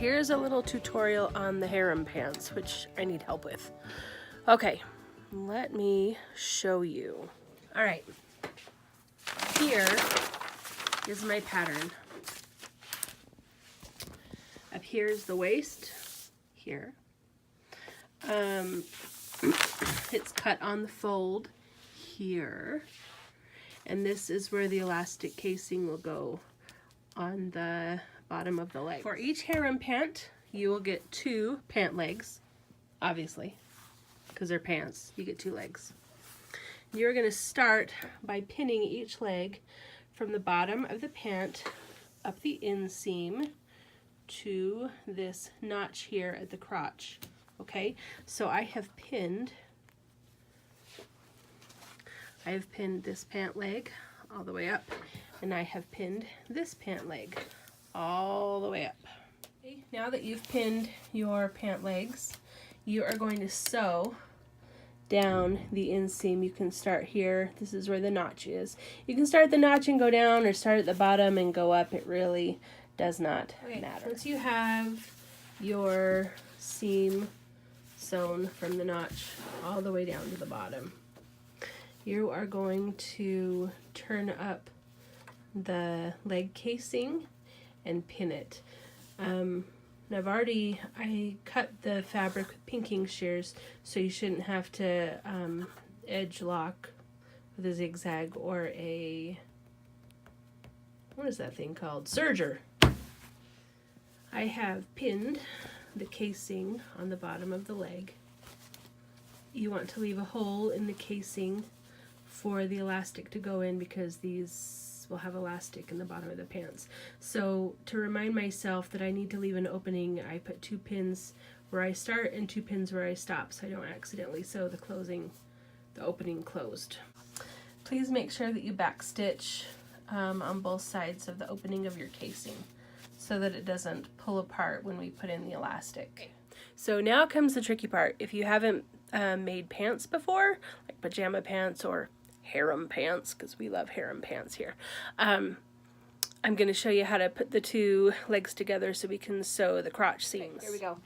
here's a little tutorial on the harem pants, which I need help with. Okay, let me show you. All right, here is my pattern. Up here is the waist, here. It's cut on the fold here. And this is where the elastic casing will go on the bottom of the leg. For each harem pant, you will get 2 pant legs, obviously, because they're pants. You get 2 legs. You're going to start by pinning each leg from the bottom of the pant up the inseam to this notch here at the crotch. Okay, so I have pinned this pant leg all the way up, and I have pinned this pant leg all the way up. Okay, now that you've pinned your pant legs, you are going to sew down the inseam. You can start here. This is where the notch is. You can start at the notch and go down, or start at the bottom and go up. It really does not matter. Once you have your seam sewn from the notch all the way down to the bottom, you are going to turn up the leg casing and pin it. And I cut the fabric with pinking shears, so you shouldn't have to edge lock with a zigzag or a, what is that thing called? Serger. I have pinned the casing on the bottom of the leg. You want to leave a hole in the casing for the elastic to go in, because these will have elastic in the bottom of the pants. So to remind myself that I need to leave an opening, I put 2 pins where I start and 2 pins where I stop, so I don't accidentally sew the opening closed. Please make sure that you backstitch on both sides of the opening of your casing, so that it doesn't pull apart when we put in the elastic. So now comes the tricky part. If you haven't made pants before, like pajama pants or harem pants, because we love harem pants here, I'm going to show you how to put the 2 legs together so we can sew the crotch seams. Okay, here we go.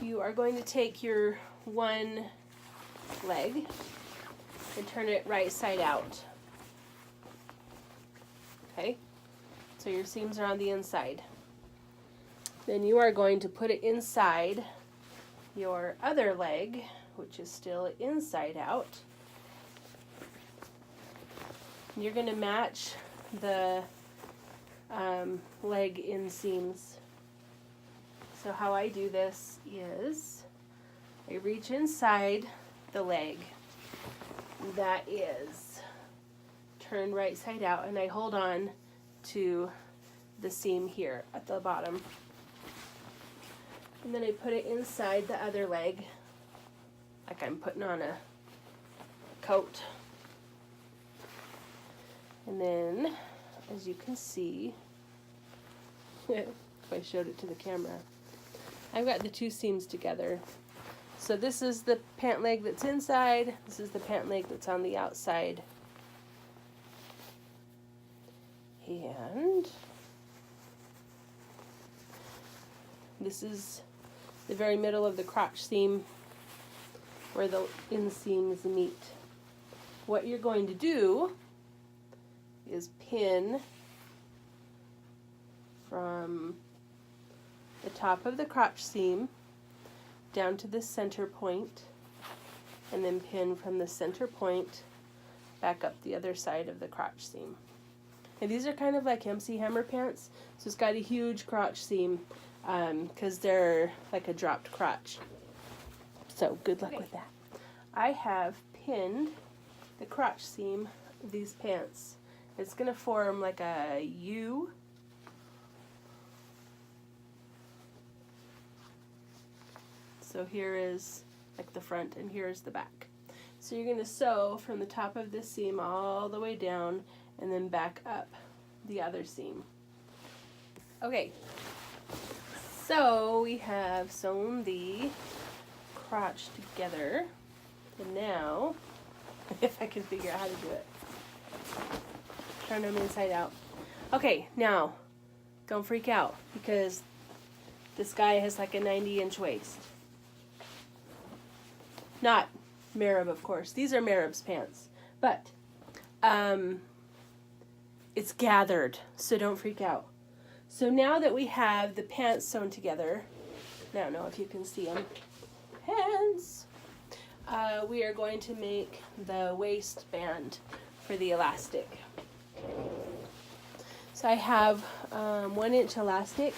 You are going to take your one leg and turn it right side out. Okay? So your seams are on the inside. Then you are going to put it inside your other leg, which is still inside out. You're going to match the leg inseams. So how I do this is I reach inside the leg that is turned right side out, and I hold on to the seam here at the bottom, and then I put it inside the other leg like I'm putting on a coat. And then, as you can see, if I showed it to the camera, I've got the 2 seams together. So this is the pant leg that's inside, this is the pant leg that's on the outside. And this is the very middle of the crotch seam where the inseams meet. What you're going to do is pin from the top of the crotch seam down to the center point, and then pin from the center point back up the other side of the crotch seam. And these are kind of like MC Hammer pants, so it's got a huge crotch seam because they're like a dropped crotch. So good luck with that. I have pinned the crotch seam of these pants. It's going to form like a U. So here is like the front and here is the back. So you're going to sew from the top of this seam all the way down and then back up the other seam. Okay, so we have sewn the crotch together, and now, if I can figure out how to do it, turn them inside out. Okay, now, don't freak out, because This guy has like a 90-inch waist. Not Marab, of course. These are Marab's pants. But it's gathered, so don't freak out. So now that we have the pants sewn together, I don't know if you can see them, pants, we are going to make the waistband for the elastic. So I have 1 inch elastic.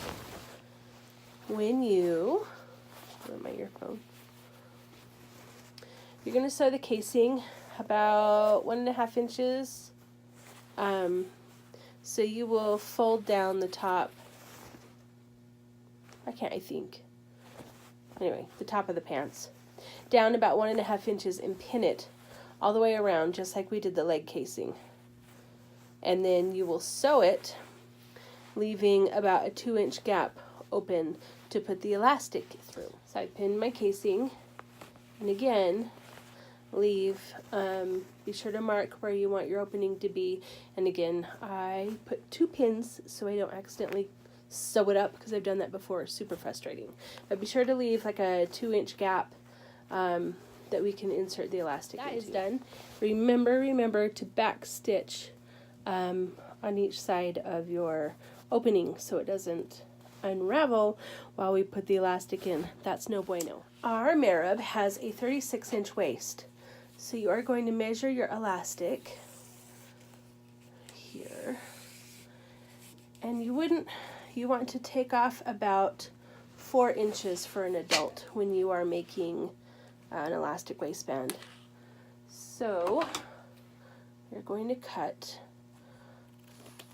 When you, my earphone, you're going to sew the casing about 1.5 inches. So you will fold down the top. I think. Anyway, the top of the pants. Down about 1.5 inches and pin it all the way around, just like we did the leg casing. And then you will sew it, leaving about a 2-inch gap open to put the elastic through. So I pinned my casing, and again, leave, be sure to mark where you want your opening to be. And again, I put 2 pins so I don't accidentally sew it up, because I've done that before. Super frustrating. But be sure to leave like a 2-inch gap that we can insert the elastic into. That is done. Remember to back stitch on each side of your opening so it doesn't unravel while we put the elastic in. That's no bueno. Our Marab has a 36-inch waist. So you are going to measure your elastic here. And you want to take off about 4 inches for an adult when you are making an elastic waistband. So you're going to cut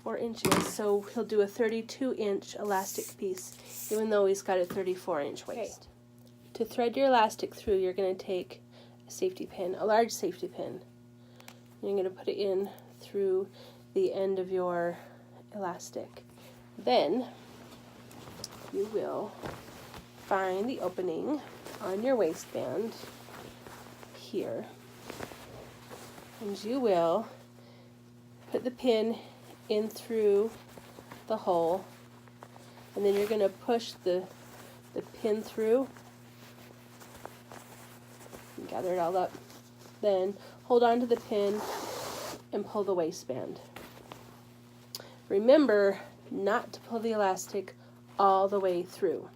4 inches, so he'll do a 32-inch elastic piece, even though he's got a 34-inch waist. Okay. To thread your elastic through, you're going to take a safety pin, a large safety pin. You're going to put it in through the end of your elastic. Then you will find the opening on your waistband here, and you will put the pin in through the hole, and then you're going to push the pin through and gather it all up. Then hold on to the pin and pull the waistband. Remember not to pull the elastic all the way through.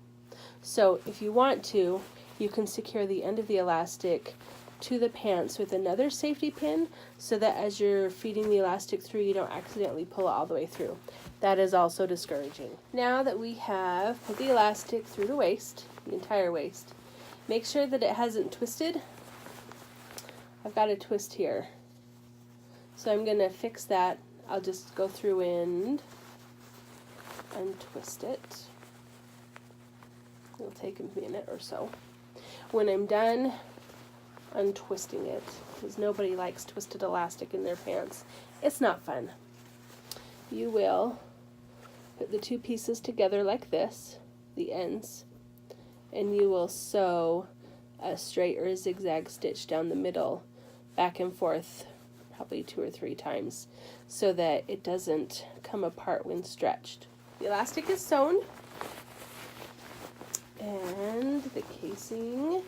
So if you want to, you can secure the end of the elastic to the pants with another safety pin, so that as you're feeding the elastic through, you don't accidentally pull it all the way through. That is also discouraging. Now that we have put the elastic through the waist, the entire waist, make sure that it hasn't twisted. I've got a twist here, so I'm going to fix that. I'll just go through and untwist it. It'll take a minute or so. When I'm done untwisting it, because nobody likes twisted elastic in their pants, it's not fun, you will put the 2 pieces together like this, the ends, and you will sew a straight or a zigzag stitch down the middle, back and forth, probably 2 or 3 times, so that it doesn't come apart when stretched. The elastic is sewn, and the casing,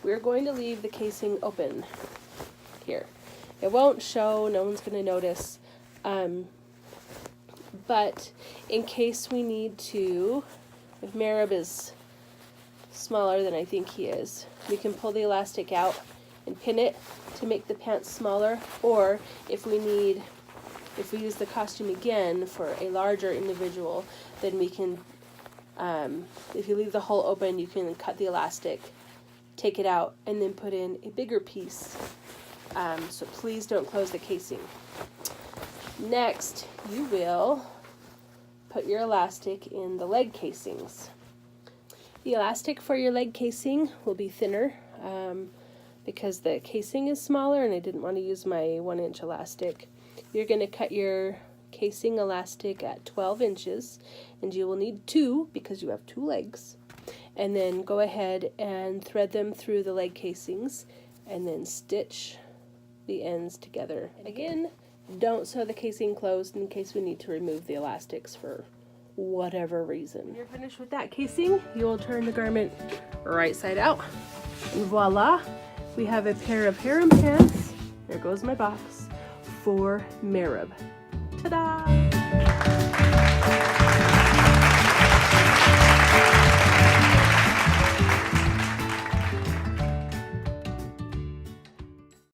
we're going to leave the casing open here. It won't show, no one's going to notice, but in case we need to, if Marab is smaller than I think he is, we can pull the elastic out and pin it to make the pants smaller, or if we use the costume again for a larger individual, then we can, if you leave the hole open, you can cut the elastic, take it out, and then put in a bigger piece. So please don't close the casing. Next, you will put your elastic in the leg casings. The elastic for your leg casing will be thinner because the casing is smaller and I didn't want to use my 1-inch elastic. You're going to cut your casing elastic at 12 inches, and you will need 2 because you have 2 legs. And then go ahead and thread them through the leg casings and then stitch the ends together. And again, don't sew the casing closed in case we need to remove the elastics for whatever reason. When you're finished with that casing, you will turn the garment right side out. And voila, we have a pair of harem pants. There goes my box for Marib. Ta-da!